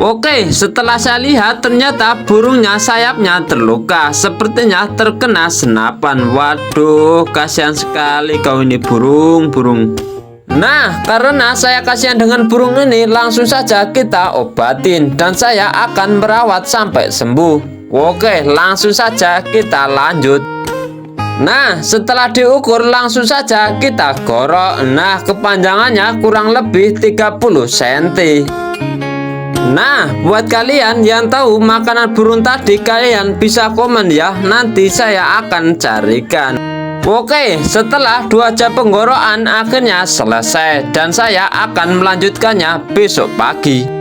Oke, setelah saya lihat ternyata burungnya sayapnya terluka, sepertinya terkena senapan. Waduh, kasihan sekali kau ini burung. Nah, karena saya kasihan dengan burung ini, langsung saja kita obatin dan saya akan merawat sampai sembuh. Oke, langsung saja kita lanjut. Nah, setelah diukur langsung saja kita gorok. Nah, kepanjangannya kurang lebih 30 cm. Nah, buat kalian yang tahu makanan burung tadi, kalian bisa komen ya, nanti saya akan carikan. Oke, setelah 2 jam penggorokan akhirnya selesai dan saya akan melanjutkannya besok pagi.